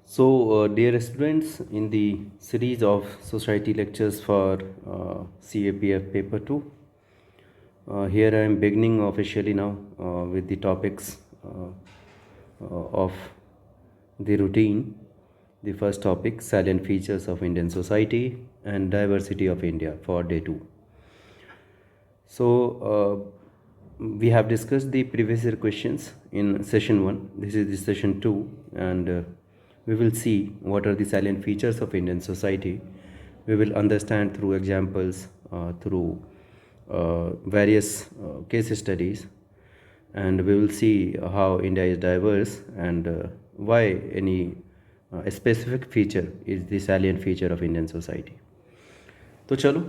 Dear students, in the series of society lectures for CAPF paper 2, here I am beginning officially now with the topics of the routine. The first topic, salient features of Indian society and diversity of India for day 2. We have discussed the previous year questions in session 1. This is the session 2, and we will see what are the salient features of Indian society. We will understand through examples, through various case studies, and we will see how India is diverse and why any specific feature is the salient feature of Indian society. तो चलो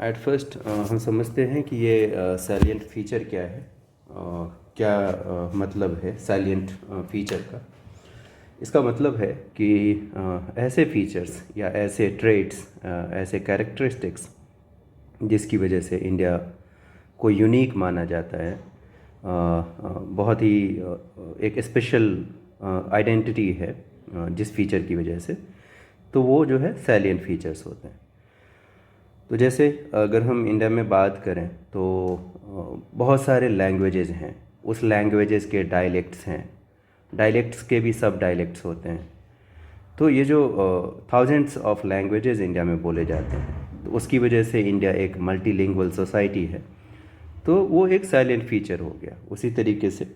at first हम समझते हैं कि ये salient feature क्या है, क्या मतलब है सैलिएंट फीचर का। इसका मतलब है कि ऐसे फीचर्स या ऐसे ट्रेट्स, ऐसे कैरेक्टरिस्टिक्स जिसकी वजह से इंडिया को यूनिक माना जाता है, बहुत ही एक स्पेशल आइडेंटिटी है जिस फीचर की वजह से, तो वो जो है सैलिएंट फीचर्स होते हैं। तो जैसे अगर हम इंडिया में बात करें तो बहुत सारे लैंग्वेजेस हैं, उस लैंग्वेजेस के डायलेक्ट्स हैं, डायलेक्ट्स के भी सब डायलेक्ट्स होते हैं। तो ये जो थाउजेंड्स ऑफ लैंग्वेजेस इंडिया में बोले जाते हैं, तो उसकी वजह से इंडिया एक मल्टीलिंगुअल सोसाइटी है, तो वो एक साइलेंट फीचर हो गया। उसी तरीके से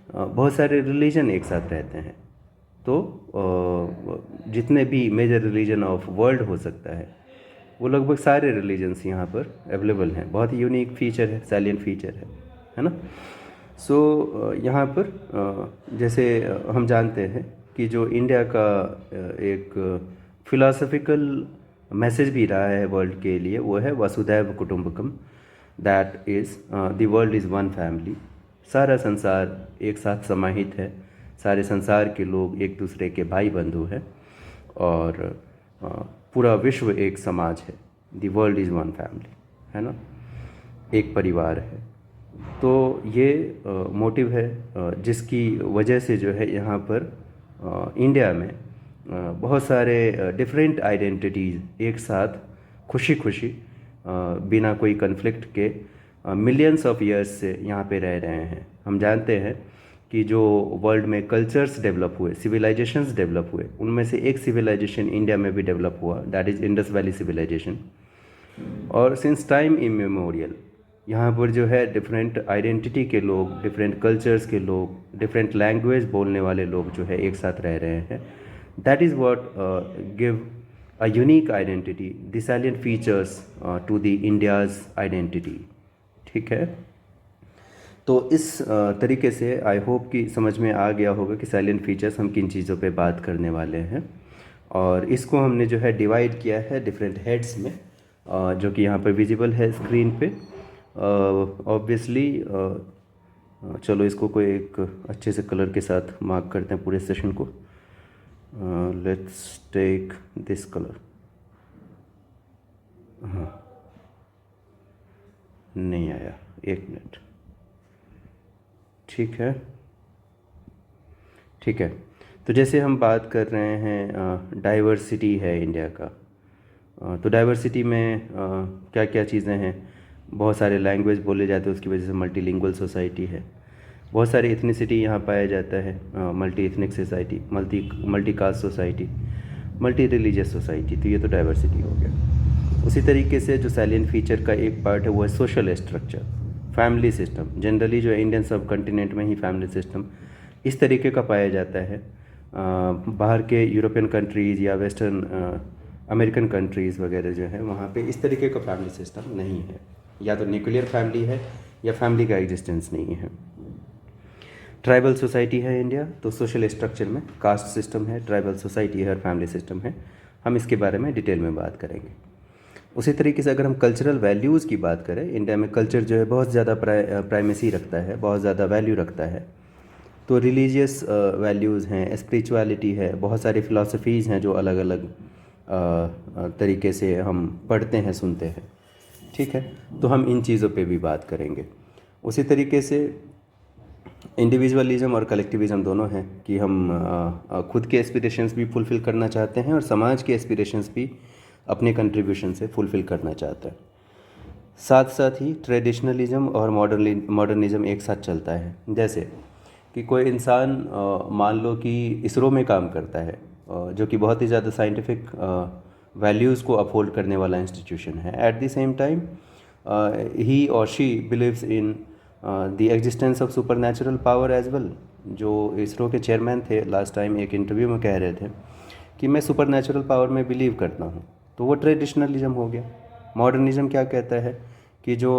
बहुत सारे रिलीजन एक साथ रहते हैं, तो जितने भी मेजर रिलीजन ऑफ वर्ल्ड हो सकता है वो लगभग सारे रिलीजन्स यहाँ पर अवेलेबल हैं। बहुत ही यूनिक फीचर है, साइलेंट फीचर है ना। यहाँ पर जैसे हम जानते हैं कि जो इंडिया का एक फिलॉसफिकल मैसेज भी रहा है वर्ल्ड के लिए, वो है वसुधैव कुटुंबकम, that is the world is one family. सारा संसार एक साथ समाहित है, सारे संसार के लोग एक दूसरे के भाई बंधु हैं और पूरा विश्व एक समाज है। The world is one family, है ना, एक परिवार है। तो ये मोटिव है जिसकी वजह से जो है यहाँ पर इंडिया में बहुत सारे डिफरेंट आइडेंटिटीज़ एक साथ खुशी खुशी बिना कोई कन्फ्लिक्ट के मिलियंस ऑफ ईयर्स से यहाँ पे रह रहे हैं। हम जानते हैं कि जो वर्ल्ड में कल्चर्स डेवलप हुए, सिविलाइजेशंस डेवलप हुए, उनमें से एक सिविलाइजेशन इंडिया में भी डेवलप हुआ, that is Indus valley civilization. और सिंस टाइम इमेमोरियल यहाँ पर जो है डिफरेंट आइडेंटिटी के लोग, डिफरेंट कल्चर्स के लोग, डिफरेंट लैंग्वेज बोलने वाले लोग जो है एक साथ रह रहे हैं। That is what give a unique identity, the salient features to the India's identity. ठीक है, तो इस तरीके से आई होप कि समझ में आ गया होगा कि साइलेंट फीचर्स हम किन चीज़ों पे बात करने वाले हैं। और इसको हमने जो है डिवाइड किया है डिफरेंट हेड्स में, जो कि यहाँ पर विजिबल है स्क्रीन पे। ऑब्वियसली चलो इसको कोई एक अच्छे से कलर के साथ मार्क करते हैं पूरे सेशन को। Let's take this colour. हाँ, नहीं आया, एक मिनट। ठीक है, ठीक है। तो जैसे हम बात कर रहे हैं डाइवर्सिटी है इंडिया का, तो डाइवर्सिटी में क्या क्या चीज़ें हैं। बहुत सारे लैंग्वेज बोले जाते हैं, उसकी वजह से मल्टीलिंगुअल सोसाइटी है। बहुत सारे इथनिसिटी यहाँ पाया जाता है, multi ethnic society, multi caste society, multi religious society. तो ये तो डाइवर्सिटी हो गया। उसी तरीके से जो सैलिएंट फीचर का एक पार्ट है वो है social structure, family system. Generally जो है इंडियन सब कॉन्टिनेंट में ही फैमिली सिस्टम इस तरीके का पाया जाता है। बाहर के यूरोपियन कंट्रीज़ या वेस्टर्न अमेरिकन कंट्रीज़ वगैरह जो है वहाँ पे इस तरीके का फैमिली सिस्टम नहीं है, या तो न्यूक्लियर फैमिली है या फैमिली का एग्जिस्टेंस नहीं है। ट्राइबल सोसाइटी है इंडिया, तो सोशल स्ट्रक्चर में कास्ट सिस्टम है, ट्राइबल सोसाइटी है और फैमिली सिस्टम है। हम इसके बारे में डिटेल में बात करेंगे। उसी तरीके से अगर हम कल्चरल वैल्यूज़ की बात करें, इंडिया में कल्चर जो है बहुत ज़्यादा प्राइमेसी रखता है, बहुत ज़्यादा वैल्यू रखता है। तो रिलीजियस वैल्यूज़ हैं, स्पिरिचुअलिटी है, बहुत सारी फ़िलासफ़ीज़ हैं जो अलग अलग तरीके से हम पढ़ते हैं, सुनते हैं। ठीक है, तो हम इन चीज़ों पे भी बात करेंगे। उसी तरीके से इंडिविजुअलिज्म और कलेक्टिविज्म दोनों हैं कि हम खुद के एस्पिरेशंस भी फुलफ़िल करना चाहते हैं और समाज के एस्पिरेशंस भी अपने कंट्रीब्यूशन से फुलफ़िल करना चाहते हैं। साथ साथ ही ट्रेडिशनलिज्म और मॉडर्निज्म एक साथ चलता है। जैसे कि कोई इंसान मान लो कि इसरो में काम करता है, जो कि बहुत ही ज़्यादा साइंटिफिक वैल्यूज़ को अपहोल्ड करने वाला इंस्टीट्यूशन है। एट द सेम टाइम ही और she believes in the existence of super natural power as well. जो इसरो के चेयरमैन थे लास्ट टाइम एक इंटरव्यू में कह रहे थे कि मैं सुपर नेचुरल पावर में बिलीव करता हूँ, तो वो ट्रेडिशनलिज्म हो गया। मॉडर्निज्म क्या कहता है कि जो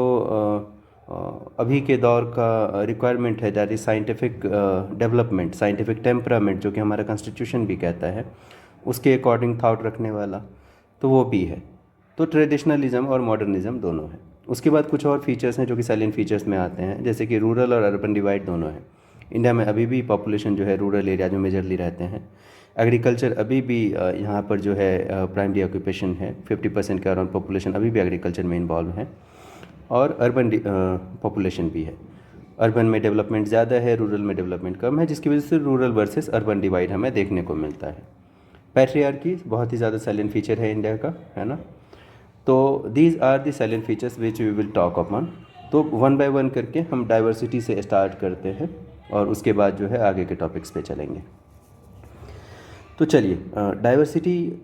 अभी के दौर का रिक्वायरमेंट है, that is scientific development, scientific temperament, जो कि हमारा कॉन्स्टिट्यूशन भी कहता है, उसके अकॉर्डिंग थाट रखने वाला, तो वो भी है। तो ट्रेडिशनलिज्म और मॉडर्निज्म दोनों हैं। उसके बाद कुछ और फीचर्स हैं जो कि साइलेंट फीचर्स में आते हैं, जैसे कि रूरल और अर्बन डिवाइड दोनों हैं। इंडिया में अभी भी पॉपुलेशन जो है रूरल एरियाज में मेजरली रहते हैं। एग्रीकल्चर अभी भी यहाँ पर जो है प्राइमरी ऑक्यूपेशन है। 50% के अराउंड पॉपुलेशन अभी भी एग्रीकल्चर में इन्वॉल्व है। और अर्बन पॉपुलेशन भी है। अर्बन में डेवलपमेंट ज़्यादा है, रूरल में डेवलपमेंट कम है, जिसकी वजह से रूरल वर्सेस अर्बन डिवाइड हमें देखने को मिलता है। पैट्रियार्की बहुत ही ज़्यादा साइलेंट फीचर है इंडिया का, है ना। तो these are the silent features which we will talk upon. तो वन बाय वन करके हम डाइवर्सिटी से स्टार्ट करते हैं और उसके बाद जो है आगे के टॉपिक्स पे चलेंगे। तो चलिए, डाइवर्सिटी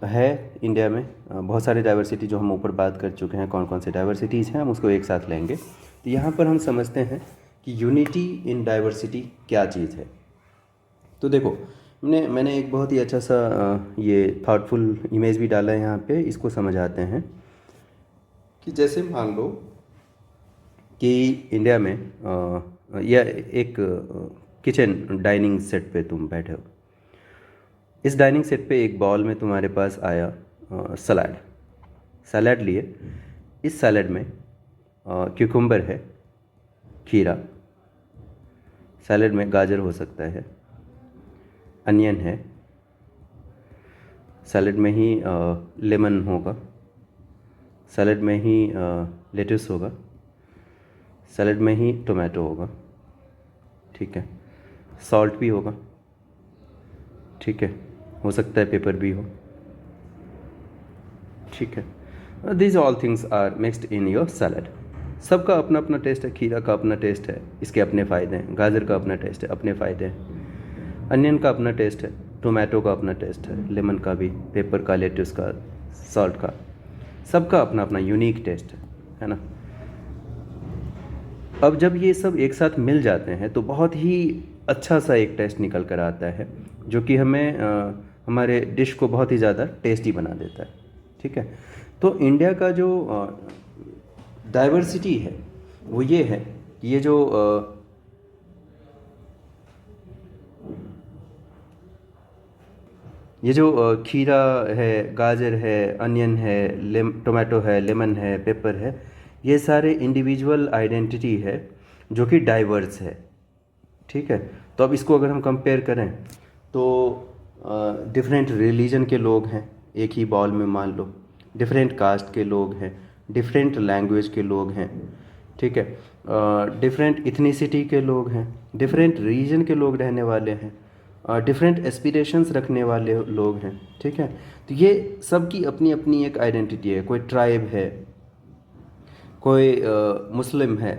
है इंडिया में बहुत सारी डाइवर्सिटी जो हम ऊपर बात कर चुके हैं, कौन कौन से डाइवर्सिटीज़ हैं हम उसको एक साथ लेंगे। तो यहाँ पर हम समझते हैं कि यूनिटी इन डाइवर्सिटी क्या चीज़ है। तो देखो, मैंने एक बहुत ही अच्छा सा ये थॉटफुल इमेज भी डाला है यहाँ पे, इसको समझ आते हैं कि जैसे मान लो कि इंडिया में या एक किचन डाइनिंग सेट पे तुम बैठे हो। इस डाइनिंग सेट पे एक बॉल में तुम्हारे पास आया सलाद लिए। इस सलाद में क्यूकम्बर है, खीरा, सलाद में गाजर हो सकता है, अनियन है, सलाद में ही लेमन होगा, सलाद में ही लेटस होगा, सलाद में ही टोमेटो होगा, ठीक है, सॉल्ट भी होगा, ठीक है, हो सकता है पेपर भी हो, ठीक है। This all things are mixed in your salad. सबका अपना अपना टेस्ट है। खीरा का अपना टेस्ट है, इसके अपने फ़ायदे हैं। गाजर का अपना टेस्ट है, अपने फ़ायदे हैं। अनियन का अपना टेस्ट है, टोमेटो का अपना टेस्ट है, लेमन का भी, पेपर का, लेटस का, सॉल्ट का, सबका अपना अपना यूनिक टेस्ट है ना। अब जब ये सब एक साथ मिल जाते हैं तो बहुत ही अच्छा सा एक टेस्ट निकल कर आता है, जो कि हमें हमारे डिश को बहुत ही ज़्यादा टेस्टी बना देता है, ठीक है। तो इंडिया का जो डाइवर्सिटी है वो ये है कि ये जो खीरा है, गाजर है, अनियन है, टोमेटो है, लेमन है, पेपर है, ये सारे इंडिविजुअल आइडेंटिटी है जो कि डाइवर्स है, ठीक है। तो अब इसको अगर हम कंपेयर करें तो डिफरेंट रिलीजन के लोग हैं एक ही बॉल में, मान लो डिफरेंट कास्ट के लोग हैं, डिफरेंट लैंग्वेज के लोग हैं, ठीक है, डिफरेंट इथनिसिटी के लोग हैं, डिफरेंट रीजन के लोग रहने वाले हैं, डिफरेंट एस्पिरेशंस रखने वाले लोग हैं, ठीक है। तो ये सब की अपनी अपनी एक आइडेंटिटी है। कोई ट्राइब है, कोई मुस्लिम है,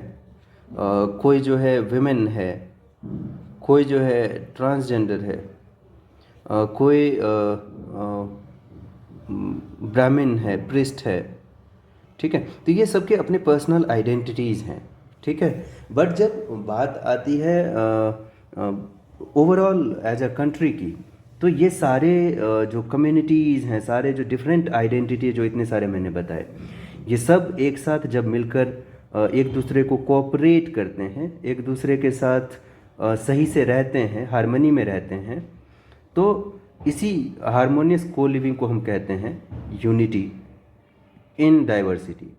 कोई जो है विमेन है, कोई जो है ट्रांसजेंडर है, कोई ब्राह्मण है, प्रिस्ट है, ठीक है। तो ये सबके अपने पर्सनल आइडेंटिटीज़ हैं, ठीक है। बट जब बात आती है ओवरऑल एज अ कंट्री की, तो ये सारे जो कम्युनिटीज़ हैं, सारे जो डिफरेंट आइडेंटिटी जो इतने सारे मैंने बताए, ये सब एक साथ जब मिलकर एक दूसरे को कोऑपरेट करते हैं, एक दूसरे के साथ सही से रहते हैं, हार्मनी में रहते हैं, तो इसी हारमोनियस को लिविंग को हम कहते हैं यूनिटी इन डाइवर्सिटी,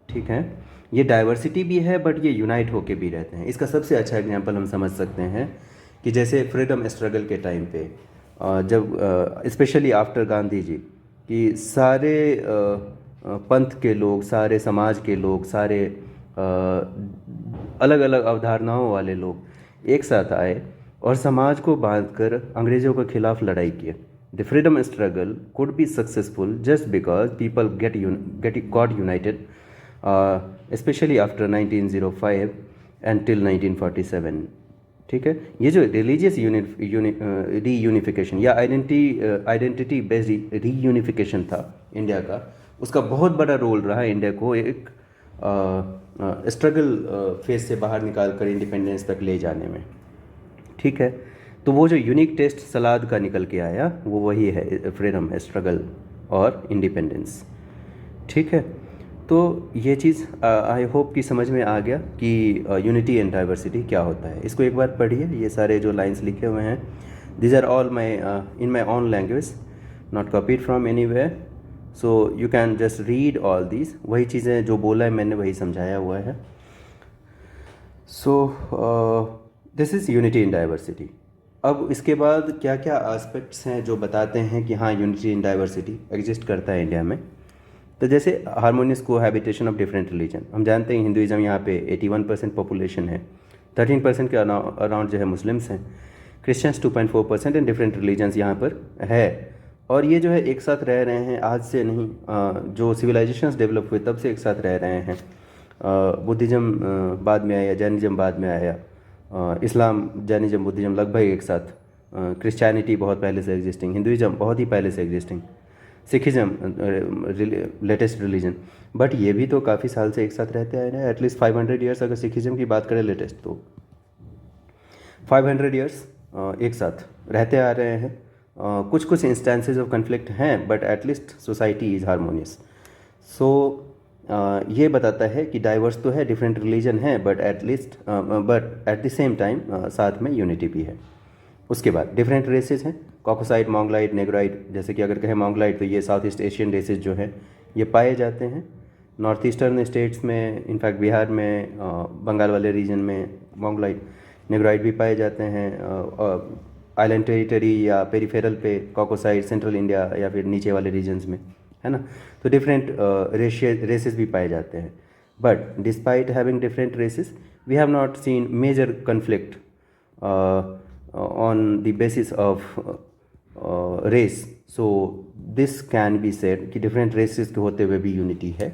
ठीक है। ये डाइवर्सिटी भी है बट ये यूनाइट होके भी रहते हैं। इसका सबसे अच्छा एग्जांपल हम समझ सकते हैं कि जैसे फ्रीडम स्ट्रगल के टाइम पे जब स्पेशली आफ्टर गांधी जी, कि सारे पंथ के लोग, सारे समाज के लोग, सारे अलग अलग अवधारणाओं वाले लोग एक साथ आए और समाज को बांधकर अंग्रेज़ों के खिलाफ लड़ाई की। The freedom struggle could be successful just because people got United, specially after 1905 and till 1947। ठीक है, ये जो रिलीजियस रीयूनिफिकेशन या आइडेंटिटी बेस्ड रीयूनिफिकेशन था इंडिया का, उसका बहुत बड़ा रोल रहा इंडिया को एक स्ट्रगल फेज से बाहर निकाल कर इंडिपेंडेंस तक ले जाने में। ठीक है, तो वो जो यूनिक टेस्ट सलाद का निकल के आया वो वही है, फ्रीडम, स्ट्रगल और इंडिपेंडेंस। ठीक है, तो ये चीज़ आई होप कि समझ में आ गया कि यूनिटी एंड डाइवर्सिटी क्या होता है। इसको एक बार पढ़िए, ये सारे जो लाइंस लिखे हुए हैं, these are all my in my own language, not copied from anywhere, so you can just read all these. वही चीज़ें जो बोला है मैंने वही समझाया हुआ है। So this is unity in diversity. अब इसके बाद क्या क्या एस्पेक्ट्स हैं जो बताते हैं कि हाँ यूनिटी इन डाइवर्सिटी एग्जिस्ट करता है इंडिया में। तो जैसे harmonious cohabitation of different religion, हम जानते हैं हिंदुइज्म यहाँ पे 81% पॉपुलेशन है, 13% के अराउंड जो है मुस्लिम्स हैं, क्रिश्चियंस 2.4% एंड डिफरेंट रिलीजन्स यहाँ पर है। और ये जो है एक साथ रह रहे हैं, आज से नहीं, जो सिविलाइजेशंस डेवलप हुए तब से एक साथ रह रहे हैं। बुद्धिज़्म बाद में आया, जैनिज़्म बाद में आया, इस्लाम, जैनिज़्म, बुद्धिज़्म लगभग एक साथ, क्रिश्चियनिटी बहुत पहले से एग्जिस्टिंग, हिंदुइज्म बहुत ही पहले से existing, Sikhism latest religion, but ये भी तो काफ़ी साल से एक साथ रहते आए हैं, एटलीस्ट 500 ईयर्स। अगर सिखिज़्म की बात करें लेटेस्ट, तो 500 ईयर्स एक साथ रहते आ रहे हैं। कुछ कुछ इंस्टेंसेस ऑफ कन्फ्लिक्ट हैं, but at least society is harmonious. So ये बताता है कि डाइवर्स तो है, डिफरेंट रिलीजन है, but at the same time साथ में यूनिटी भी है। उसके बाद डिफरेंट रेसेस हैं, कॉकोसाइड, मोंगलाइट, नेग्राइट। जैसे कि अगर कहें मोंगलाइट तो ये साउथ ईस्ट एशियन रेसेस जो हैं ये पाए जाते हैं नॉर्थ ईस्टर्न स्टेट्स में, इनफैक्ट बिहार में, बंगाल वाले रीजन में मोंगलाइट, नेग्राइट भी पाए जाते हैं। आइलैंड टेरिटरी या पेरिफेरल पे कॉकोसाइड, सेंट्रल इंडिया या फिर नीचे वाले रीजन्स में, है ना। तो डिफरेंट रेसेस भी पाए जाते हैं, but despite having different races we have not seen major conflict on the basis of race. So this can be said कि different races के होते हुए भी unity है,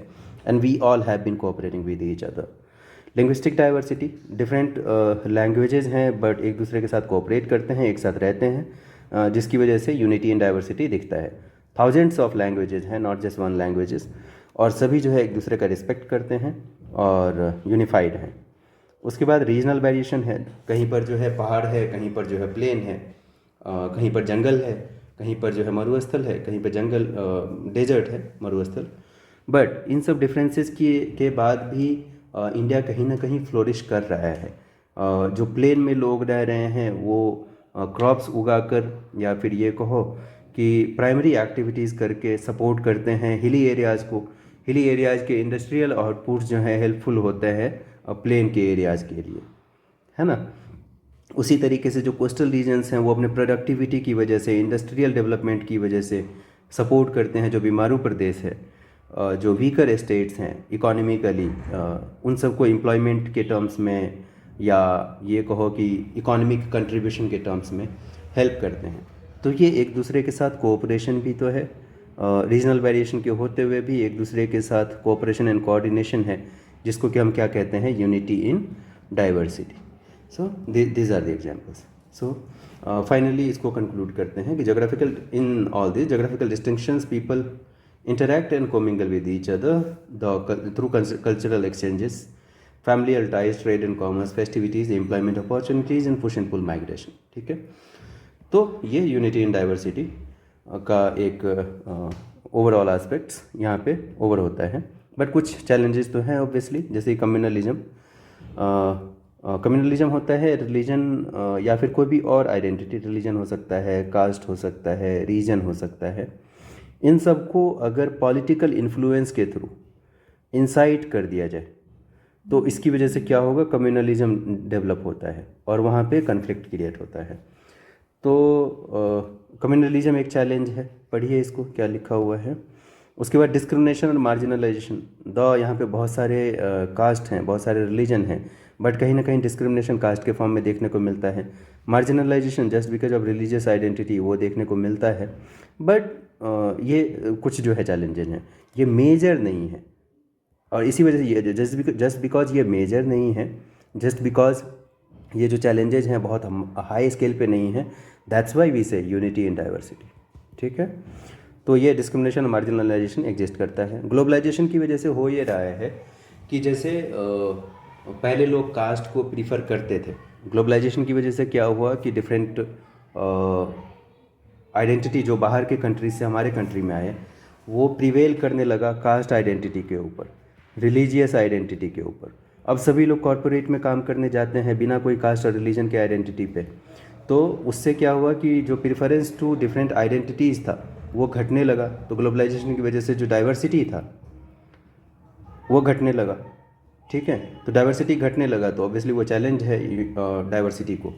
and we all have been cooperating with each other. Linguistic diversity, different languages हैं but एक दूसरे के साथ cooperate करते हैं, एक साथ रहते हैं, जिसकी वजह से unity and diversity दिखता है। Thousands of languages हैं, not just one languages, और सभी जो है एक दूसरे का respect करते हैं और unified हैं। उसके बाद रीजनल वेरिएशन है, कहीं पर जो है पहाड़ है, कहीं पर जो है प्लेन है, कहीं पर जंगल है, कहीं पर जो है मरुस्थल है, कहीं पर जंगल डेजर्ट है, मरुस्थल। बट इन सब डिफरेंसेस के बाद भी इंडिया कहीं ना कहीं फ्लोरिश कर रहा है। जो प्लेन में लोग रह रहे हैं वो क्रॉप्स उगाकर या फिर ये कहो कि प्राइमरी एक्टिविटीज़ करके सपोर्ट करते हैं हिली एरियाज़ को। हिली एरियाज़ के इंडस्ट्रियल आउटपुट्स जो है हेल्पफुल होते हैं प्लेन के एरियाज़ के लिए, है ना। उसी तरीके से जो कोस्टल रीजन्स हैं वो अपने प्रोडक्टिविटी की वजह से, इंडस्ट्रियल डेवलपमेंट की वजह से सपोर्ट करते हैं जो बीमारू प्रदेश है, जो वीकर स्टेट्स हैं इकोनॉमिकली, उन सबको एम्प्लॉयमेंट के टर्म्स में या ये कहो कि इकोनॉमिक कंट्रीब्यूशन के टर्म्स में हेल्प करते हैं। तो ये एक दूसरे के साथ कोऑपरेशन भी तो है, रीजनल वेरिएशन के होते हुए भी एक दूसरे के साथ कोऑपरेशन एंड कोऑर्डिनेशन है, जिसको कि हम क्या कहते हैं, unity in diversity. So these are the examples. So finally इसको कंक्लूड करते हैं कि geographical, in all this geographical distinctions people interact and commingle with each other through cultural exchanges, familial ties, trade and commerce, festivities, employment opportunities and push and pull migration। ठीक है, तो ये unity in diversity का एक overall aspects यहाँ पे over होता है। बट कुछ चैलेंजेस तो हैं ऑब्वियसली, जैसे कम्युनलिज्म। कम्युनलिज्म होता है रिलीजन या फिर कोई भी और आइडेंटिटी, रिलीजन हो सकता है, कास्ट हो सकता है, रीजन हो सकता है, इन सब को अगर पॉलिटिकल इन्फ्लुएंस के थ्रू इंसाइट कर दिया जाए तो इसकी वजह से क्या होगा, कम्युनलिज्म डेवलप होता है और वहाँ पे कन्फ्लिक्ट क्रिएट होता है। तो कम्युनलिज्म एक चैलेंज है, पढ़िए इसको क्या लिखा हुआ है। उसके बाद डिस्क्रिमिनेशन और मार्जिनलाइजेशन। यहाँ पे बहुत सारे कास्ट हैं, बहुत सारे रिलीजन हैं, बट कहीं ना कहीं डिस्क्रिमिनेशन कास्ट के फॉर्म में देखने को मिलता है। Marginalisation just because of religious identity वो देखने को मिलता है। बट ये कुछ जो है चैलेंजेस हैं, ये मेजर नहीं है। और इसी वजह से ये जस्ट बिकॉज ये मेजर नहीं है, जस्ट बिकॉज ये जो चैलेंजेज हैं बहुत हाई स्केल पे नहीं है, दैट्स वाई वी से यूनिटी इन डाइवर्सिटी। ठीक है, तो ये डिस्क्रिमिनेशन और मार्जिनलाइजेशन एग्जिस्ट करता है। ग्लोबलाइजेशन की वजह से हो ये रहा है कि जैसे पहले लोग कास्ट को प्रीफर करते थे, ग्लोबलाइजेशन की वजह से क्या हुआ कि डिफरेंट आइडेंटिटी जो बाहर के कंट्री से हमारे कंट्री में आए वो प्रिवेल करने लगा कास्ट आइडेंटिटी के ऊपर, रिलीजियस आइडेंटिटी के ऊपर। अब सभी लोग कॉरपोरेट में काम करने जाते हैं बिना कोई कास्ट और रिलीजन के आइडेंटिटी पे। तो उससे क्या हुआ कि जो प्रेफरेंस टू डिफरेंट आइडेंटिटीज़ था वो घटने लगा। तो ग्लोबलाइजेशन की वजह से जो डाइवर्सिटी था वो घटने लगा। ठीक है, तो डाइवर्सिटी घटने लगा तो ऑब्वियसली वो चैलेंज है डाइवर्सिटी को।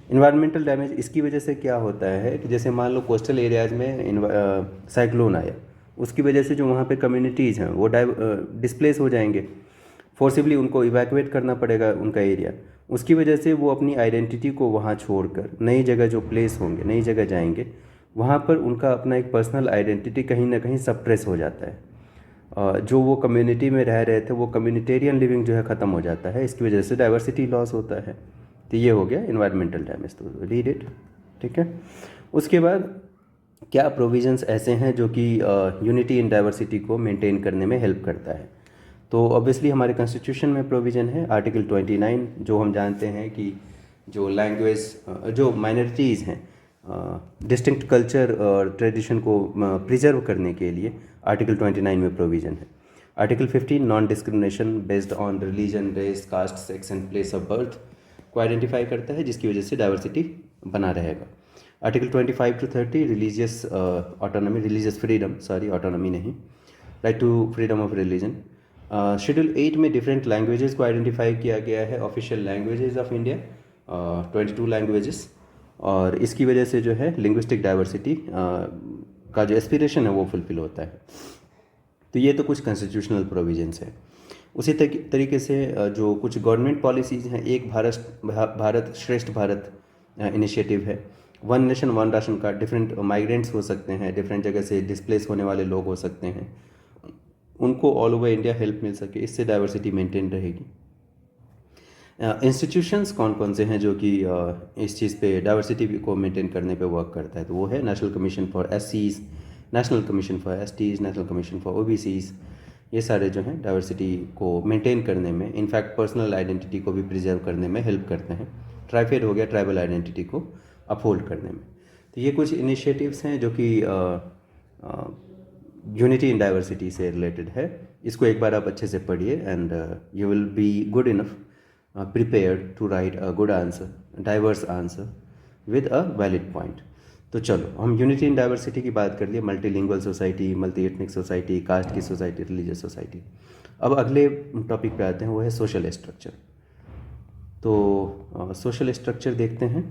इन्वायरमेंटल डैमेज, इसकी वजह से क्या होता है कि जैसे मान लो कोस्टल एरियाज़ में साइक्लोन आया, उसकी वजह से जो वहाँ पे कम्युनिटीज़ हैं वो डिस्प्लेस हो जाएंगे, फोर्सिबली उनको इवैक्यूएट करना पड़ेगा उनका एरिया। उसकी वजह से वो अपनी आइडेंटिटी को वहाँ छोड़कर नई जगह जो प्लेस होंगे, नई जगह जाएंगे, वहाँ पर उनका अपना एक पर्सनल आइडेंटिटी कहीं ना कहीं सप्रेस हो जाता है। जो वो कम्युनिटी में रह रहे थे वो कम्युनिटेरियन लिविंग जो है ख़त्म हो जाता है, इसकी वजह से डाइवर्सिटी लॉस होता है। तो ये हो गया इन्वायरमेंटल डैमेज, तो रीड इट। ठीक है, उसके बाद क्या प्रोविजंस ऐसे हैं जो कि यूनिटी इन डाइवर्सिटी को मेंटेन करने में हेल्प करता है। तो ऑब्वियसली हमारे कॉन्स्टिट्यूशन में प्रोविज़न है आर्टिकल 29, जो हम जानते हैं कि जो लैंग्वेज जो माइनॉरिटीज़ हैं डिस्टिंक्ट कल्चर और ट्रेडिशन को प्रिजर्व करने के लिए आर्टिकल 29 में प्रोविज़न है। Article 15 non discrimination based on religion, race, caste, sex and place of birth को आइडेंटिफाई करता है, जिसकी वजह से डाइवर्सिटी बना रहेगा। Article 25 to 30 religious autonomy, religious freedom, sorry autonomy नहीं, right to freedom of religion. Schedule 8 में डिफरेंट लैंग्वेजेस को आइडेंटिफाई किया गया है, official languages of India 22 languages, और इसकी वजह से जो है लिंग्विस्टिक डाइवर्सिटी का जो एस्पिरेशन है वो फुलफिल होता है। तो ये तो कुछ कॉन्स्टिट्यूशनल प्रोविजंस हैं। उसी तरीके से जो कुछ गवर्नमेंट पॉलिसीज़ हैं, एक भारत श्रेष्ठ भारत इनिशिएटिव है, one nation one ration card, different migrants हो सकते हैं, डिफरेंट जगह से डिस्प्लेस होने वाले लोग हो सकते हैं, उनको ऑल ओवर इंडिया हेल्प मिल सके, इससे डाइवर्सिटी मेंटेन रहेगी। इंस्टीट्यूशंस कौन कौन से हैं जो कि इस चीज़ पे डाइवर्सिटी को मेंटेन करने पे वर्क करता है, तो वो है नेशनल कमीशन फॉर एससीज, national commission for STs, national commission for OBCs. ये सारे जो हैं डाइवर्सिटी को मेंटेन करने में, इनफैक्ट पर्सनल आइडेंटिटी को भी प्रिजर्व करने में हेल्प करते हैं। ट्राइफेड हो गया ट्राइबल आइडेंटिटी को अपहोल्ड करने में। तो ये कुछ इनिशिएटिव्स हैं जो कि यूनिटी इन डाइवर्सिटी से रिलेटेड है। इसको एक बार आप अच्छे से पढ़िए and you will be good enough prepared to write a good answer, diverse answer with a valid point. तो चलो, हम यूनिटी इन डाइवर्सिटी की बात कर लिए, multilingual society, multi ethnic society, caste की सोसाइटी, रिलीजियस सोसाइटी। अब अगले टॉपिक पे आते हैं, वो है सोशल स्ट्रक्चर। तो सोशल स्ट्रक्चर देखते हैं।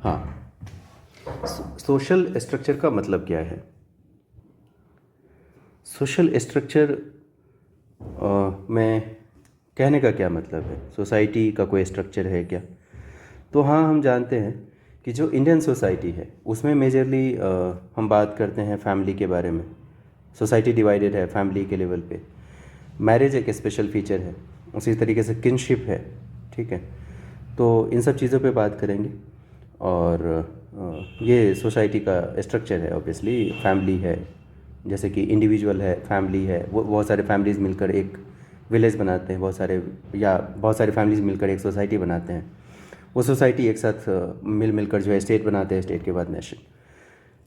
हाँ, सोशल स्ट्रक्चर का मतलब क्या है? सोशल स्ट्रक्चर में कहने का क्या मतलब है? सोसाइटी का कोई स्ट्रक्चर है क्या? तो हाँ, हम जानते हैं कि जो इंडियन सोसाइटी है उसमें मेजरली हम बात करते हैं फैमिली के बारे में। सोसाइटी डिवाइडेड है फैमिली के लेवल पे। मैरिज एक स्पेशल फीचर है, उसी तरीके से किनशिप है। ठीक है, तो इन सब चीज़ों पे बात करेंगे। और ये सोसाइटी का स्ट्रक्चर है। ऑब्वियसली फैमिली है, जैसे कि इंडिविजुअल है, फैमिली है, वो बहुत सारे फैमिलीज़ मिलकर एक विलेज बनाते हैं, बहुत सारे फैमिलीज़ मिलकर एक सोसाइटी बनाते हैं। वो सोसाइटी एक साथ मिलकर जो है स्टेट बनाते हैं, स्टेट के बाद नेशन।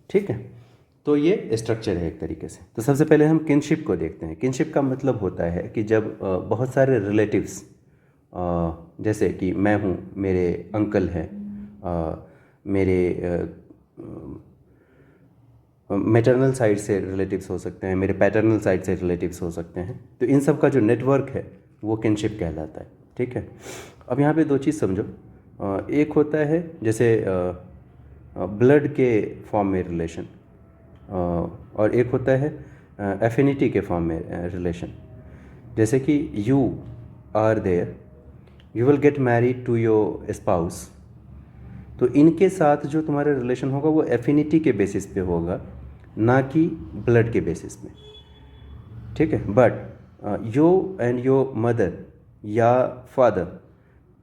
ठीक है, तो ये स्ट्रक्चर है एक तरीके से। तो सबसे पहले हम किनशिप को देखते हैं। किनशिप का मतलब होता है कि जब बहुत सारे रिलेटिव्स, जैसे कि मैं हूँ, मेरे अंकल हैं, मेरे मैटरनल साइड से रिलेटिव्स हो सकते हैं, मेरे पैटर्नल साइड से रिलेटिव्स हो सकते हैं। तो इन सब का जो नेटवर्क है वो किनशिप कहलाता है। ठीक है, अब यहाँ पे दो चीज़ समझो। एक होता है जैसे ब्लड के फॉर्म में रिलेशन, और एक होता है एफिनिटी के फॉर्म में रिलेशन, जैसे कि you are there, you will get married to your spouse. तो इनके साथ जो तुम्हारा रिलेशन होगा वो एफिनिटी के बेसिस पे होगा, ना कि ब्लड के बेसिस पे, ठीक है। But you and your mother या फादर,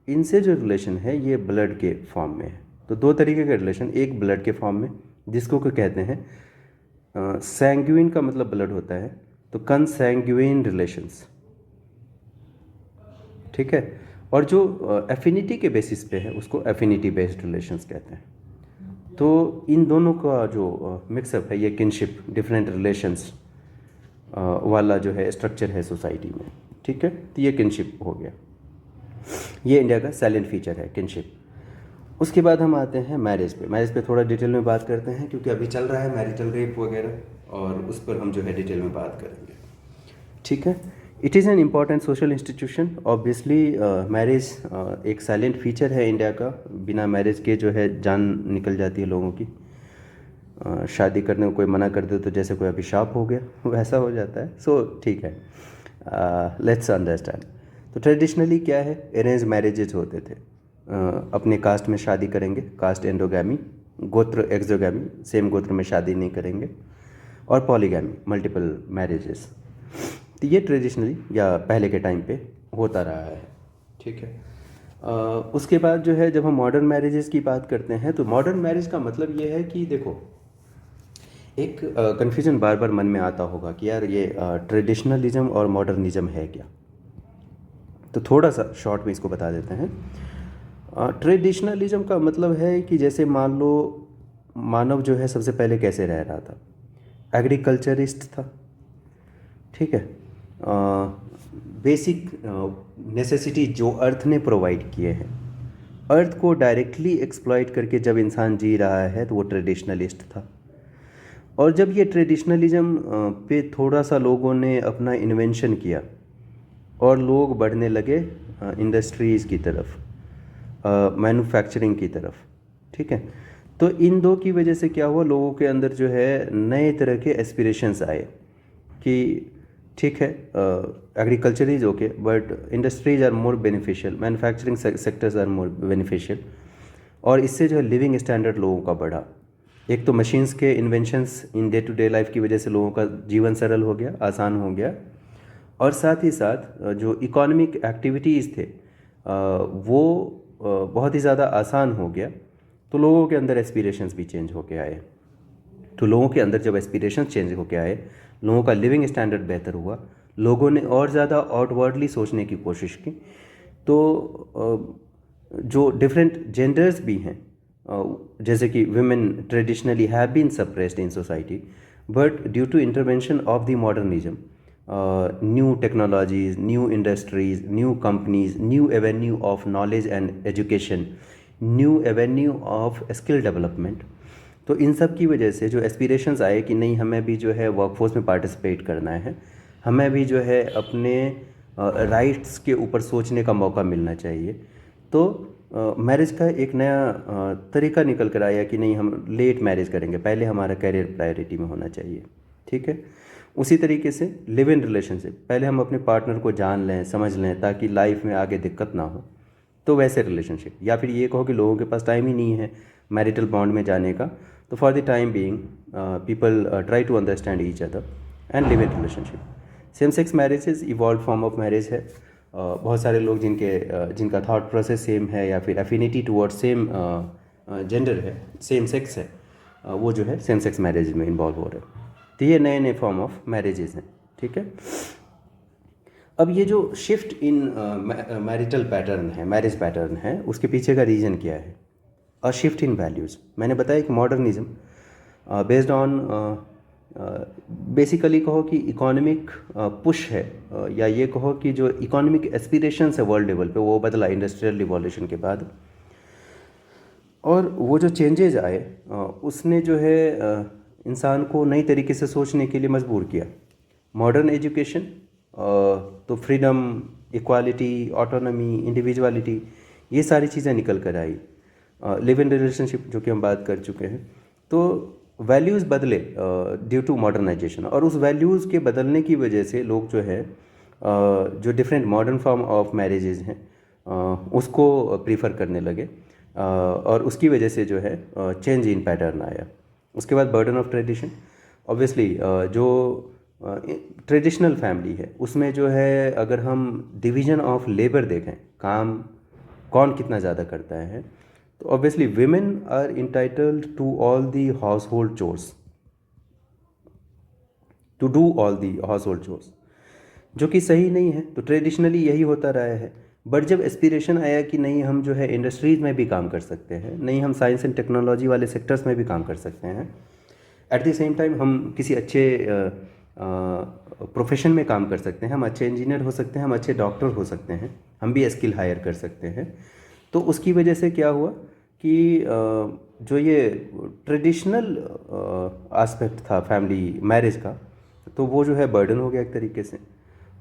इनसे जो रिलेशन है ये ब्लड के फॉर्म में है। तो दो तरीके का रिलेशन, एक ब्लड के फॉर्म में जिसको को कहते हैं सैंग्यूइन का मतलब ब्लड होता है, तो कंसैंग्यूइन रिलेशंस, ठीक है। और जो एफिनिटी के बेसिस पे है उसको एफिनिटी बेस्ड रिलेशंस कहते हैं। तो इन दोनों का जो मिक्सअप है ये किनशिप, डिफरेंट रिलेशंस वाला जो है स्ट्रक्चर है सोसाइटी में, ठीक है। तो ये किनशिप हो गया, ये इंडिया का साइलेंट फीचर है किनशिप। उसके बाद हम आते हैं मैरिज पे। मैरिज पे थोड़ा डिटेल में बात करते हैं क्योंकि अभी चल रहा है मैरिटल रेप वगैरह, और उस पर हम जो है डिटेल में बात करेंगे, ठीक है। It is an important social institution. Obviously marriage एक साइलेंट फीचर है इंडिया का, बिना मैरिज के जो है जान निकल जाती है लोगों की। शादी करने को कोई मना कर दे तो जैसे कोई अभिशाप हो गया वैसा हो जाता है। सो ठीक है, लेट्स अंडरस्टैंड। तो ट्रेडिशनली क्या है, अरेंज मैरिजेज होते थे। अपने कास्ट में शादी करेंगे, कास्ट एंडोगैमी, गोत्र एक्सोगैमी, सेम गोत्र में शादी नहीं करेंगे, और पॉलीगैमी, मल्टीपल मैरिजेस। तो ये ट्रेडिशनली या पहले के टाइम पे होता रहा है, ठीक है। उसके बाद जो है जब हम मॉडर्न मैरिजेस की बात करते हैं तो मॉडर्न मैरिज का मतलब ये है कि देखो, एक कन्फ्यूजन बार बार मन में आता होगा कि यार ये ट्रेडिशनलिज्म और मॉडर्निज्म है क्या। तो थोड़ा सा शॉर्ट में इसको बता देते हैं। ट्रेडिशनलिज्म का मतलब है कि जैसे मान लो मानव जो है सबसे पहले कैसे रह रहा था, एग्रीकल्चरिस्ट था, ठीक है। बेसिक नेसेसिटी जो अर्थ ने प्रोवाइड किए हैं, अर्थ को डायरेक्टली एक्सप्लॉइट करके जब इंसान जी रहा है तो वो ट्रेडिशनलिस्ट था। और जब ये ट्रेडिशनलिज्म पे थोड़ा सा लोगों ने अपना इन्वेंशन किया और लोग बढ़ने लगे इंडस्ट्रीज़ की तरफ, मैन्युफैक्चरिंग की तरफ, ठीक है। तो इन दो की वजह से क्या हुआ, लोगों के अंदर जो है नए तरह के एस्पिरेशंस आए कि ठीक है agriculture is okay but industries are more beneficial, manufacturing sectors are more beneficial. और इससे जो है लिविंग स्टैंडर्ड लोगों का बढ़ा। एक तो मशीन्स के inventions in day to day life की वजह से लोगों का जीवन सरल हो गया, आसान हो गया, और साथ ही साथ जो इकोनॉमिक एक्टिविटीज़ थे वो बहुत ही ज़्यादा आसान हो गया। तो लोगों के अंदर एस्पिरेशंस भी चेंज होके आए। तो लोगों के अंदर जब एस्पिरेशंस चेंज होके आए, लोगों का लिविंग स्टैंडर्ड बेहतर हुआ, लोगों ने और ज़्यादा आउटवर्डली सोचने की कोशिश की। तो जो डिफरेंट जेंडर्स भी हैं, जैसे कि women traditionally have been suppressed in society, but due to intervention of the modernism, new technologies, new industries, new companies, new avenue of knowledge and education, new avenue of skill development, तो इन सब की वजह से जो aspirations आए कि नहीं हमें भी जो है वर्कफोर्स में पार्टिसिपेट करना है, हमें भी जो है अपने राइट्स के ऊपर सोचने का मौका मिलना चाहिए। तो मैरिज का एक नया तरीका निकल कर आया कि नहीं हम लेट मैरिज करेंगे, पहले हमारा करियर प्रायोरिटी में होना चाहिए, ठीक है। उसी तरीके से लिव इन रिलेशनशिप, पहले हम अपने पार्टनर को जान लें, समझ लें, ताकि लाइफ में आगे दिक्कत ना हो। तो वैसे रिलेशनशिप, या फिर ये कहो कि लोगों के पास टाइम ही नहीं है मैरिटल बॉन्ड में जाने का, तो for the time being people try to understand each other and live in relationship. Same sex marriages evolve form of marriage है। बहुत सारे लोग जिनका थॉट प्रोसेस सेम है या फिर एफिनिटी टुवर्ड्स सेम जेंडर है, सेम सेक्स है, वो जो है सेम सेक्स मैरिज में इन्वॉल्व हो रहे हैं। तो ये नए नए फॉर्म ऑफ मैरिजेज हैं, ठीक है। अब ये जो शिफ्ट इन मैरिटल पैटर्न है, मैरिज पैटर्न है, उसके पीछे का रीज़न क्या है? अ शिफ्ट इन वैल्यूज़। मैंने बताया कि मॉडर्निज्म बेस्ड ऑन बेसिकली कहो कि इकोनॉमिक पुश है, या ये कहो कि जो इकोनॉमिक एस्पिरेशंस है वर्ल्ड लेवल पे वो बदला इंडस्ट्रियल रिवॉल्यूशन के बाद। और वो जो चेंजेज आए उसने जो है इंसान को नई तरीके से सोचने के लिए मजबूर किया। मॉडर्न एजुकेशन, तो फ्रीडम, इक्वालिटी, ऑटोनॉमी, इंडिविजुअलिटी, ये सारी चीज़ें निकल कर आई। लिव इन रिलेशनशिप जो कि हम बात कर चुके हैं। तो वैल्यूज़ बदले ड्यू टू मॉडर्नाइजेशन, और उस वैल्यूज़ के बदलने की वजह से लोग जो है जो different modern form of marriages हैं उसको प्रीफर करने लगे, और उसकी वजह से जो है चेंज इन पैटर्न आया। उसके बाद बर्डन ऑफ ट्रेडिशन, ऑब्वियसली जो ट्रेडिशनल फैमिली है उसमें जो है अगर हम डिवीजन ऑफ लेबर देखें, काम कौन कितना ज़्यादा करता है, तो obviously women are entitled to all the household chores, to do all the household chores, जो कि सही नहीं है। तो ट्रेडिशनली यही होता रहा है। बट जब एस्पिरेशन आया कि नहीं हम जो है इंडस्ट्रीज़ में भी काम कर सकते हैं, नहीं हम साइंस एंड टेक्नोलॉजी वाले सेक्टर्स में भी काम कर सकते हैं, एट द सेम टाइम हम किसी अच्छे प्रोफेशन में काम कर सकते हैं, हम अच्छे इंजीनियर हो सकते हैं, हम अच्छे डॉक्टर हो सकते हैं, हम भी स्किल हायर कर सकते हैं। तो उसकी वजह से क्या हुआ कि जो ये ट्रेडिशनल एस्पेक्ट था फैमिली मैरिज का, तो वो जो है बर्डन हो गया एक तरीके से,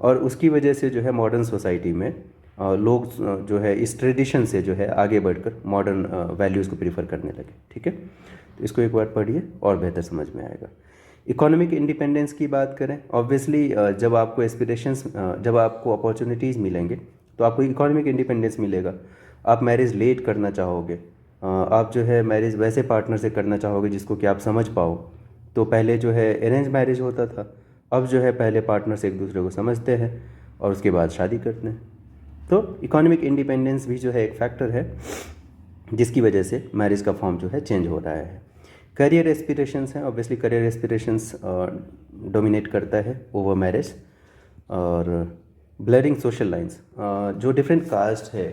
और उसकी वजह से जो है मॉडर्न सोसाइटी में लोग जो है इस ट्रेडिशन से जो है आगे बढ़कर मॉडर्न वैल्यूज़ को प्रीफर करने लगे। ठीक है, तो इसको एक बार पढ़िए और बेहतर समझ में आएगा। इकोनॉमिक इंडिपेंडेंस की बात करें, ऑब्वियसली जब आपको एस्पिरेशंस, जब आपको अपॉर्चुनिटीज़ मिलेंगे तो आपको इकोनॉमिक इंडिपेंडेंस मिलेगा। आप मैरिज लेट करना चाहोगे, आप जो है मैरिज वैसे पार्टनर से करना चाहोगे जिसको कि आप समझ पाओ। तो पहले जो है अरेंज मैरिज होता था, अब जो है पहले पार्टनर्स एक दूसरे को समझते हैं और उसके बाद शादी करते हैं। तो इकोनॉमिक इंडिपेंडेंस भी जो है एक फैक्टर है जिसकी वजह से मैरिज का फॉर्म जो है चेंज हो रहा है। करियर एस्पिरेशंस हैं, ऑब्वियसली करियर एस्पिरेशंस डोमिनेट करता है ओवर मैरिज। और ब्लरिंग सोशल लाइंस, जो डिफरेंट कास्ट है,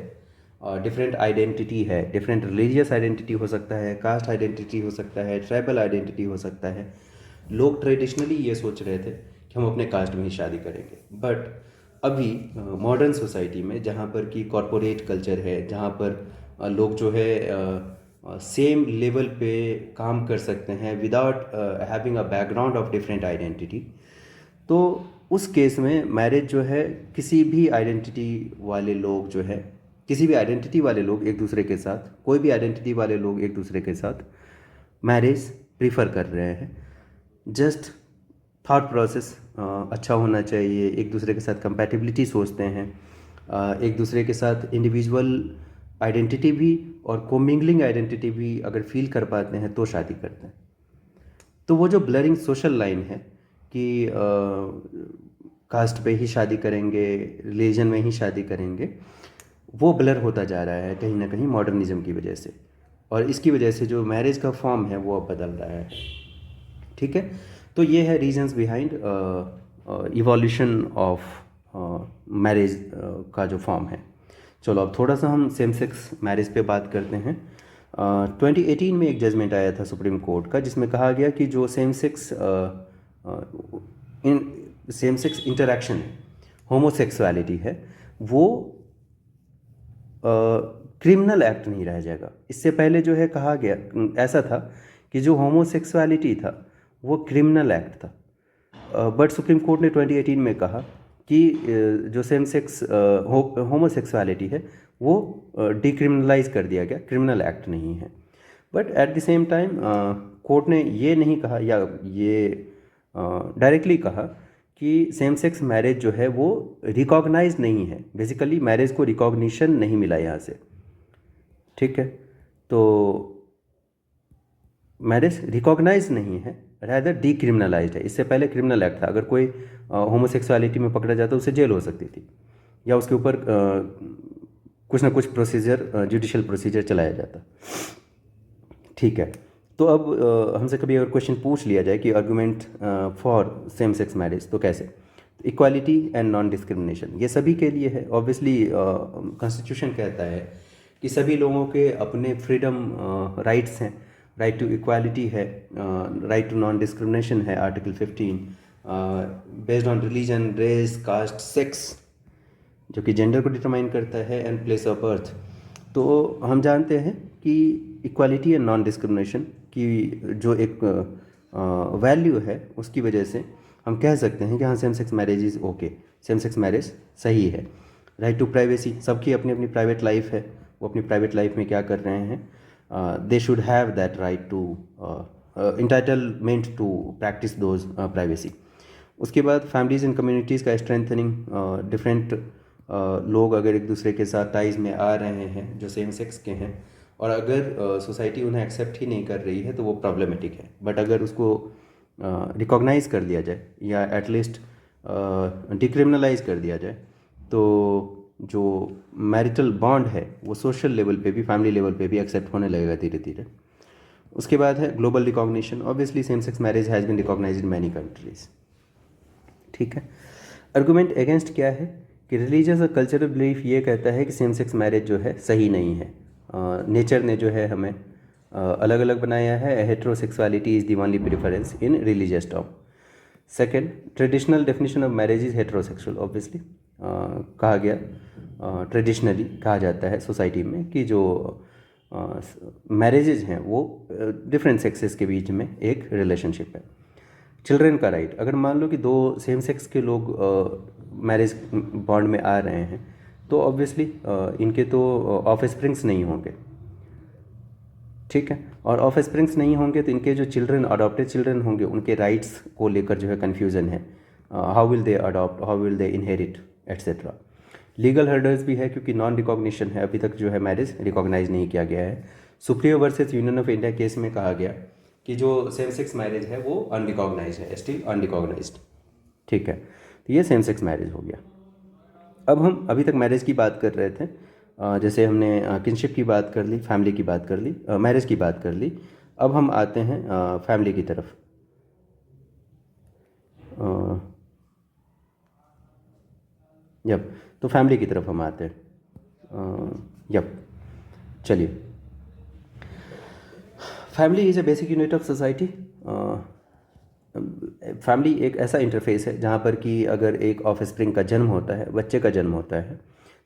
डिफरेंट आइडेंटिटी है, डिफरेंट रिलीजियस आइडेंटिटी हो सकता है, कास्ट आइडेंटिटी हो सकता है, ट्राइबल आइडेंटिटी हो सकता है। लोग ट्रेडिशनली ये सोच रहे थे कि हम अपने कास्ट में ही शादी करेंगे, बट अभी मॉडर्न सोसाइटी में जहाँ पर कि कॉरपोरेट कल्चर है, जहाँ पर लोग जो है सेम लेवल पे काम कर सकते हैं without having a background of different identity, तो उस केस में मैरिज जो है किसी भी आइडेंटिटी वाले लोग जो है, किसी भी आइडेंटिटी वाले लोग एक दूसरे के साथ, कोई भी आइडेंटिटी वाले लोग एक दूसरे के साथ मैरिज प्रीफर कर रहे हैं। जस्ट थॉट प्रोसेस अच्छा होना चाहिए, एक दूसरे के साथ कंपैटिबिलिटी सोचते हैं, एक दूसरे के साथ इंडिविजुअल आइडेंटिटी भी और कोमिंगलिंग आइडेंटिटी भी अगर फील कर पाते हैं तो शादी करते हैं। तो वो जो ब्लरिंग सोशल लाइन है कि कास्ट पे ही शादी करेंगे, रिलीजन में ही शादी करेंगे, वो ब्लर होता जा रहा है कहीं ना कहीं मॉडर्निज्म की वजह से, और इसकी वजह से जो मैरिज का फॉर्म है वो अब बदल रहा है। ठीक है, तो ये है reasons behind evolution of marriage का जो फॉर्म है। चलो अब थोड़ा सा हम सेम सेक्स मैरिज पे बात करते हैं। 2018 में एक जजमेंट आया था सुप्रीम कोर्ट का जिसमें कहा गया कि जो सेम सेक्स इंटरैक्शन है, होमोसेक्सुअलिटी है, वो क्रिमिनल एक्ट नहीं रह जाएगा। इससे पहले जो है कहा गया ऐसा था कि जो होमोसेक्सुअलिटी था वो क्रिमिनल एक्ट था, बट सुप्रीम कोर्ट ने 2018 में कहा कि जो सेम सेक्स होमोसेक्सुअलिटी है वो डिक्रिमिनलाइज कर दिया गया, क्रिमिनल एक्ट नहीं है। But at the same time court ने ये नहीं कहा या ये डायरेक्टली कहा कि सेम सेक्स मैरिज जो है वो रिकॉग्नाइज नहीं है, बेसिकली मैरिज को रिकॉग्निशन नहीं मिला यहाँ से। ठीक है, तो मैरिज रिकॉग्नाइज नहीं है, रादर डीक्रिमिनलाइज्ड है। इससे पहले क्रिमिनल एक्ट था, अगर कोई होमोसेक्सुअलिटी में पकड़ा जाता उसे जेल हो सकती थी या उसके ऊपर कुछ ना कुछ प्रोसीजर, जुडिशियल प्रोसीजर चलाया जाता। ठीक है, तो अब हमसे कभी अगर क्वेश्चन पूछ लिया जाए कि argument for same sex marriage, तो कैसे? इक्वालिटी एंड नॉन डिस्क्रिमिनेशन, ये सभी के लिए है। ऑब्वियसली कॉन्स्टिट्यूशन कहता है कि सभी लोगों के अपने फ्रीडम राइट्स हैं, राइट टू इक्वालिटी है, राइट टू नॉन डिस्क्रिमिनेशन है article 15, based on religion, race, caste, sex, जो कि जेंडर को डिटरमाइन करता है, एंड प्लेस ऑफ बर्थ। तो हम जानते हैं कि इक्वालिटी एंड नॉन डिस्क्रिमिनेशन की जो एक वैल्यू है उसकी वजह से हम कह सकते हैं कि हाँ same sex marriage is okay, same sex marriage सही है। राइट टू प्राइवेसी, सबकी अपनी अपनी प्राइवेट लाइफ है, वो अपनी प्राइवेट लाइफ में क्या कर रहे हैं, they should have that right to entitlement to practice those privacy. उसके बाद फैमिलीज़ एंड कम्युनिटीज़ का स्ट्रेंथनिंग, डिफरेंट लोग अगर एक दूसरे के साथ टाइज में आ रहे हैं जो सेम सेक्स के हैं, और अगर सोसाइटी उन्हें एक्सेप्ट ही नहीं कर रही है तो वो प्रॉब्लमेटिक है। बट अगर उसको रिकॉग्नाइज कर दिया जाए या एटलीस्ट डिक्रिमिनलाइज कर दिया जाए तो जो मैरिटल बॉन्ड है वो सोशल लेवल पे भी, फैमिली लेवल पे भी एक्सेप्ट होने लगेगा धीरे धीरे। उसके बाद है global recognition. Obviously same sex marriage has been recognise in many countries. ठीक है। आर्गूमेंट अगेंस्ट क्या है कि रिलीजियस और कल्चरल बिलीफ ये कहता है कि सेम सेक्स मैरिज जो है सही नहीं है। नेचर ने जो है हमें अलग अलग बनाया है। Heterosexuality is the only preference in religious term. Second, traditional definition of marriage is heterosexual. Obviously कहा गया, ट्रेडिशनली कहा जाता है सोसाइटी में कि जो मैरिजेज हैं वो डिफरेंट सेक्सेस के बीच में एक रिलेशनशिप है। चिल्ड्रन का राइट, अगर मान लो कि दो सेम सेक्स के लोग मैरिज बॉन्ड में आ रहे हैं तो ऑब्वियसली इनके तो ऑफ स्प्रिंग्स नहीं होंगे। ठीक है, और ऑफ स्प्रिंग्स नहीं होंगे तो इनके जो चिल्ड्रन, अडॉप्टेड चिल्ड्रन होंगे, उनके राइट्स को लेकर जो है कन्फ्यूज़न है। How will they adopt, how will they inherit, etcetera. Legal hurdles भी है क्योंकि नॉन रिकॉग्निशन है, अभी तक जो है मैरिज रिकॉग्नाइज नहीं किया गया है। Supreme versus union of India case में कहा गया कि जो सेम सेक्स मैरिज है वो अनरिकॉग्नाइज है, स्टिल अनरिकॉग्नाइज्ड। ठीक है, तो ये सेम सेक्स मैरिज हो गया। अब हम अभी तक मैरिज की बात कर रहे थे, जैसे हमने किनशिप की बात कर ली, फैमिली की बात कर ली, मैरिज की बात कर ली। अब हम आते हैं फैमिली की तरफ। तो फैमिली की तरफ हम आते हैं। चलिए, family is a basic unit of society. Family एक ऐसा इंटरफेस है जहाँ पर कि अगर एक ऑफ स्प्रिंग का जन्म होता है, बच्चे का जन्म होता है,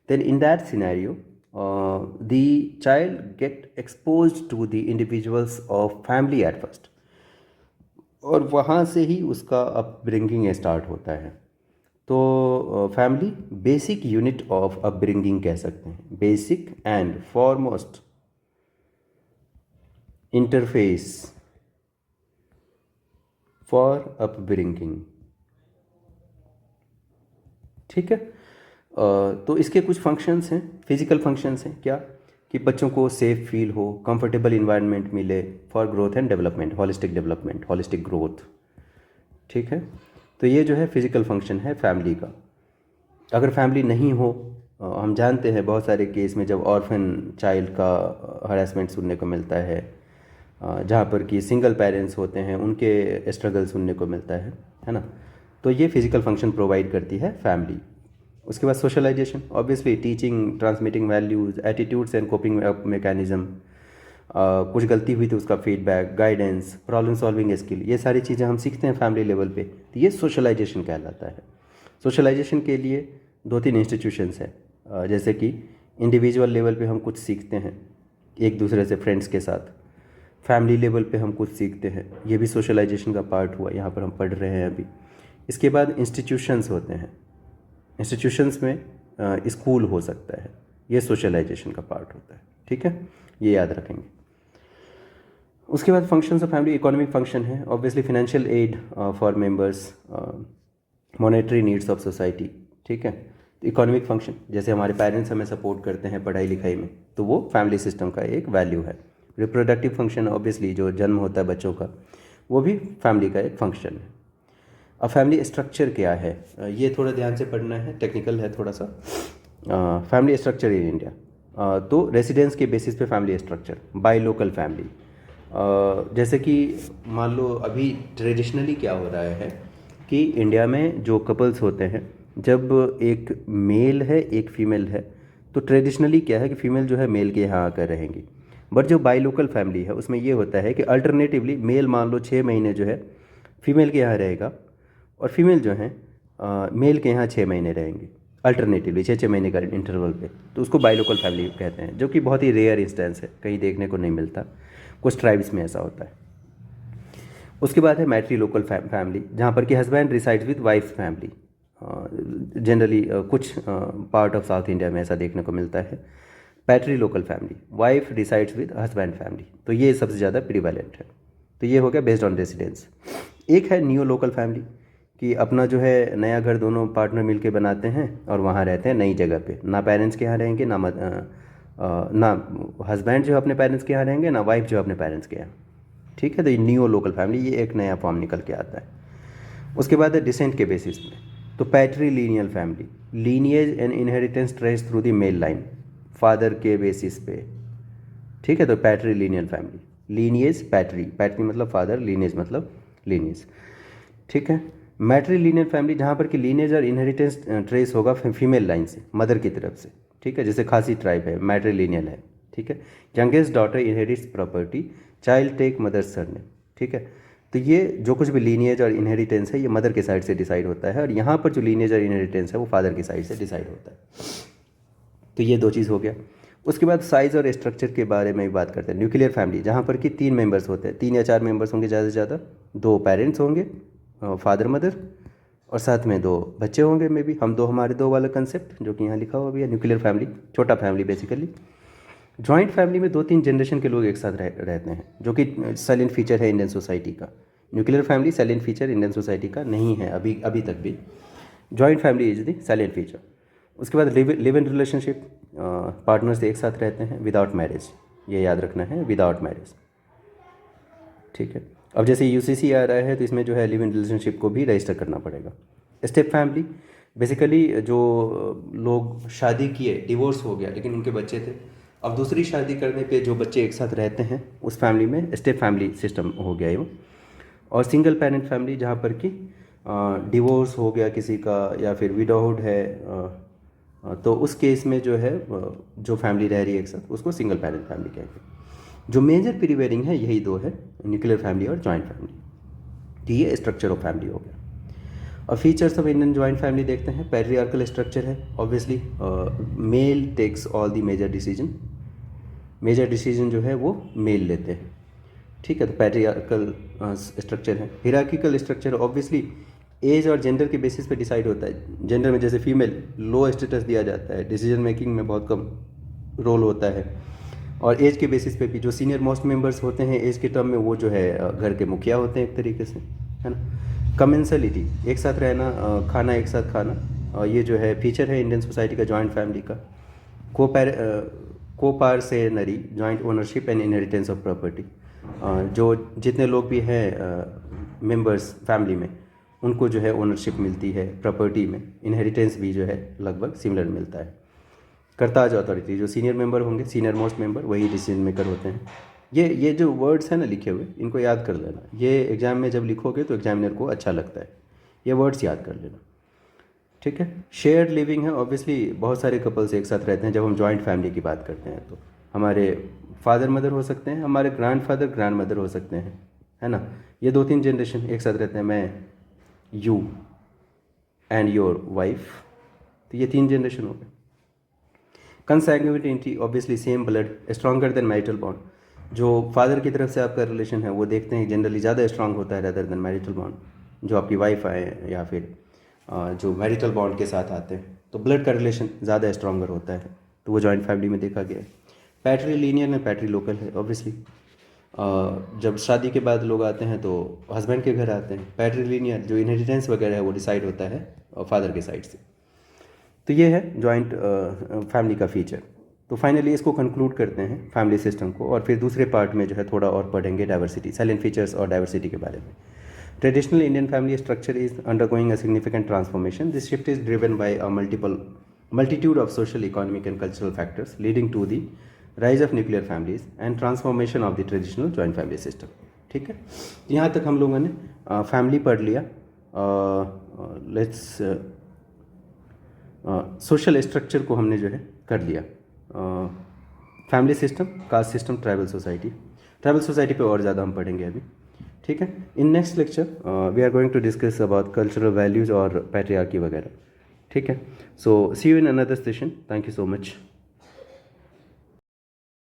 then in that scenario the child get exposed to the individuals of family at first, और वहाँ से ही उसका अपब्रिंगिंग स्टार्ट होता है। तो family basic unit of upbringing कह सकते हैं, basic and foremost interface for upbringing. ठीक है, तो इसके कुछ फंक्शंस हैं, फिजिकल फंक्शंस हैं। क्या कि बच्चों को सेफ फील हो, कंफर्टेबल इन्वायरमेंट मिले for growth and development, holistic development, holistic growth. ठीक है, तो ये जो है फिजिकल फंक्शन है फैमिली का। अगर फैमिली नहीं हो, हम जानते हैं बहुत सारे केस में जब ऑर्फन चाइल्ड का हरासमेंट सुनने को मिलता है, जहाँ पर कि सिंगल पेरेंट्स होते हैं, उनके स्ट्रगल सुनने को मिलता है ना। तो ये फिजिकल फंक्शन प्रोवाइड करती है फैमिली। उसके बाद socialisation, obviously teaching, transmitting values, attitudes and coping mechanism. कुछ गलती हुई तो उसका feedback, guidance, problem solving skill, ये सारी चीज़ें हम सीखते हैं फैमिली लेवल पे, तो ये सोशलाइजेशन कहलाता है। सोशलाइजेशन के लिए 2-3 इंस्टीट्यूशंस हैं, जैसे कि इंडिविजुअल लेवल पे हम कुछ सीखते हैं एक दूसरे से, फ्रेंड्स के साथ। फैमिली लेवल पे हम कुछ सीखते हैं, ये भी सोशलाइजेशन का पार्ट हुआ, यहाँ पर हम पढ़ रहे हैं अभी। इसके बाद इंस्टीट्यूशंस होते हैं, इंस्टीट्यूशंस में स्कूल हो सकता है, ये सोशलाइजेशन का पार्ट होता है। ठीक है, ये याद रखेंगे। उसके बाद functions of family, economic function है, obviously financial aid for members, monetary needs of society. ठीक है, इकोनॉमिक फंक्शन, जैसे हमारे पेरेंट्स हमें सपोर्ट करते हैं पढ़ाई लिखाई में, तो वो फैमिली सिस्टम का एक वैल्यू है। रिप्रोडक्टिव फंक्शन, ऑब्वियसली जो जन्म होता है बच्चों का, वो भी फैमिली का एक फंक्शन है। अब फैमिली स्ट्रक्चर क्या है, ये थोड़ा ध्यान से पढ़ना है, टेक्निकल है थोड़ा सा। फैमिली स्ट्रक्चर इन इंडिया, तो रेसिडेंस के बेसिस पे family structure, by local family. जैसे कि मान लो अभी ट्रेडिशनली क्या हो रहा है कि इंडिया में जो कपल्स होते हैं, जब एक मेल है एक फीमेल है, तो ट्रेडिशनली क्या है कि फीमेल जो है मेल के यहाँ आकर रहेंगी। बट जो बाय लोकल फैमिली है उसमें ये होता है कि अल्टरनेटिवली मेल मान लो 6 महीने जो है फीमेल के यहाँ रहेगा, और फीमेल जो है मेल के यहाँ 6 महीने रहेंगे, अल्टरनेटिवली 6-6 महीने का इंटरवल पे। तो उसको बाय लोकल फैमिली कहते हैं, जो कि बहुत ही रेयर इंस्टेंस है, कहीं देखने को नहीं मिलता, कुछ ट्राइब्स में ऐसा होता है। उसके बाद है मैट्री लोकल फैमिली, जहाँ पर कि husband resides with wife family. Generally कुछ पार्ट ऑफ साउथ इंडिया में ऐसा देखने को मिलता है। Patrilocal family, wife resides with husband family, तो ये सबसे ज़्यादा प्रिवेलेंट है। तो ये हो गया बेस्ड ऑन रेसिडेंस। एक है नियो लोकल फैमिली, कि अपना जो है नया घर दोनों पार्टनर मिलके बनाते हैं और वहाँ रहते हैं नई जगह पे, ना पेरेंट्स के यहाँ रहेंगे, ना हस्बैंड जो है अपने पेरेंट्स के यहाँ रहेंगे, ना वाइफ जो है अपने पेरेंट्स के यहाँ। ठीक है, तो ये नियो लोकल फैमिली, ये एक नया फॉर्म निकल के आता है। उसके बाद है डिसेंट के बेसिस में, तो patrilineal family, lineage and inheritance trace through the male line, father के बेसिस पे। ठीक है, तो पैट्रीलिनियल फैमिली, लीनिएज पैट्री मतलब फादर, लीनिएज मतलब लीनिएज। ठीक है, मैट्रीलिनियल फैमिली जहाँ पर कि लीनिएज और इनहेरिटेंस ट्रेस होगा फीमेल लाइन से, मदर की तरफ से। ठीक है, जैसे खासी ट्राइब है, मैट्रीलिनियल है। ठीक है, youngest daughter inherits property, child take mother's surname. ठीक है, तो ये जो कुछ भी लीनिएज और इनहेरिटेंस है ये मदर के साइड से डिसाइड होता है, और यहाँ पर जो लीनिएज और इनहेरिटेंस है वो फादर की साइड से डिसाइड होता है। तो ये दो चीज़ हो गया। उसके बाद साइज़ और स्ट्रक्चर के बारे में भी बात करते हैं। न्यूक्लियर फैमिली जहाँ पर कि 3 मेंबर्स होते हैं, 3 या 4 मेंबर्स होंगे ज़्यादा से ज़्यादा, 2 पेरेंट्स होंगे, फादर मदर, और साथ में 2 बच्चे होंगे, मे बी हम 2 हमारे 2 वाला कंसेप्ट जो कि यहाँ लिखा हुआ भी है। न्यूक्लियर फैमिली छोटा फैमिली बेसिकली। जॉइंट फैमिली में 2-3 जनरेशन के लोग एक साथ रहते हैं, जो कि साइलेंट फीचर है इंडियन सोसाइटी का। Nuclear family silent feature Indian society का नहीं है अभी तक भी। Joint family is the silent feature. उसके बाद लिव इन रिलेशनशिप, पार्टनर्स एक साथ रहते हैं विदाउट मैरिज, ये याद रखना है, विदाउट मैरिज। ठीक है, अब जैसे यूसीसी आ रहा है तो इसमें जो है लिव इन रिलेशनशिप को भी रजिस्टर करना पड़ेगा। स्टेप फैमिली बेसिकली जो लोग शादी किए, डिवोर्स हो गया लेकिन उनके बच्चे थे, अब दूसरी शादी करने पे जो बच्चे एक साथ रहते हैं उस फैमिली में स्टेप फैमिली सिस्टम हो गया ये। और सिंगल पेरेंट फैमिली जहाँ पर कि डिवोर्स हो गया किसी का या फिर विडोहुड है, तो उस केस में जो है जो फैमिली रह रही है एक साथ उसको सिंगल पेरेंट फैमिली कहेंगे। जो मेजर प्रीवेयरिंग है यही 2 है, न्यूक्लियर फैमिली और जॉइंट फैमिली। तो ये स्ट्रक्चर ऑफ फैमिली हो गया। और features of Indian joint family देखते हैं। पैट्रियार्कल स्ट्रक्चर है obviously, male takes all the major decision जो है वो मेल लेते हैं। ठीक है, तो पैट्रियार्कल स्ट्रक्चर है। हिरार्किकल स्ट्रक्चर ऑब्वियसली एज और जेंडर के बेसिस पे डिसाइड होता है। जेंडर में जैसे फीमेल लो स्टेटस दिया जाता है, डिसीजन मेकिंग में बहुत कम रोल होता है। और एज के बेसिस पे भी जो सीनियर मोस्ट मेंबर्स होते हैं एज के टर्म में वो जो है घर के मुखिया होते हैं एक तरीके से, है ना। कमेंसलिटी, एक साथ रहना, खाना एक साथ खाना, और ये जो है फीचर है इंडियन सोसाइटी का जॉइंट फैमिली का। Coparcenary joint ownership and inheritance of property, जो जितने लोग भी हैं मेंबर्स फैमिली में उनको जो है ओनरशिप मिलती है प्रॉपर्टी में, इनहेरिटेंस भी जो है लगभग सिमिलर मिलता है। कर्ताज अथॉरिटी, जो सीनियर मेंबर होंगे, सीनियर मोस्ट मेंबर वही डिसीजन मेकर होते हैं। ये जो वर्ड्स हैं ना लिखे हुए, इनको याद कर लेना। ये एग्जाम में जब लिखोगे तो एग्जामिनर को अच्छा लगता है, ये वर्ड्स याद कर लेना। ठीक है, शेयर्ड लिविंग है ऑब्वियसली, बहुत सारे कपल्स एक साथ रहते हैं। जब हम जॉइंट फैमिली की बात करते हैं तो हमारे फादर मदर हो सकते हैं, हमारे ग्रैंडफादर ग्रैंड मदर हो सकते हैं, है ना। ये 2-3 जनरेशन एक साथ रहते हैं, मैं, यू एंड योर वाइफ, तो ये 3 जनरेशन हो गए। Consanguinity obviously same blood, stronger than marital bond, जो फादर की तरफ से आपका रिलेशन है वो देखते हैं जनरली ज़्यादा स्ट्रांग होता है रेदर देन मैरिटल बॉन्ड। जो आपकी वाइफ आए या फिर जो मैरिटल बॉन्ड के साथ आते हैं तो ब्लड का रिलेशन ज़्यादा स्ट्रॉन्गर होता है, तो वो जॉइंट फैमिली में देखा गया है। पैट्री लीनियर में पैट्री लोकल है ऑब्वियसली, जब शादी के बाद लोग आते हैं तो हस्बैंड के घर आते हैं। पैट्री लीनियर जो इनहेरिटेंस वगैरह है वो डिसाइड होता है फादर के साइड से। तो ये है जॉइंट फैमिली का फीचर। तो फाइनली इसको कंक्लूड करते हैं फैमिली सिस्टम को, और फिर दूसरे पार्ट में जो है थोड़ा और पढ़ेंगे डाइवर्सिटी, साइलेंट फीचर्स और डाइवर्सिटी के बारे में। Traditional Indian family structure is undergoing a significant transformation. This shift is driven by a multitude of social, economic and cultural factors leading to the rise of nuclear families and transformation of the traditional joint family system। ठीक है, यहाँ तक हम लोगों ने family पढ़ लिया। Let's social structure को हमने जो है कर लिया। Family system, caste system, tribal society पे और ज़्यादा हम पढ़ेंगे अभी। ठीक है, in next lecture we are going to discuss about cultural values और पैट्रियार्की वगैरह। ठीक है, so see you in another session. Thank you so much.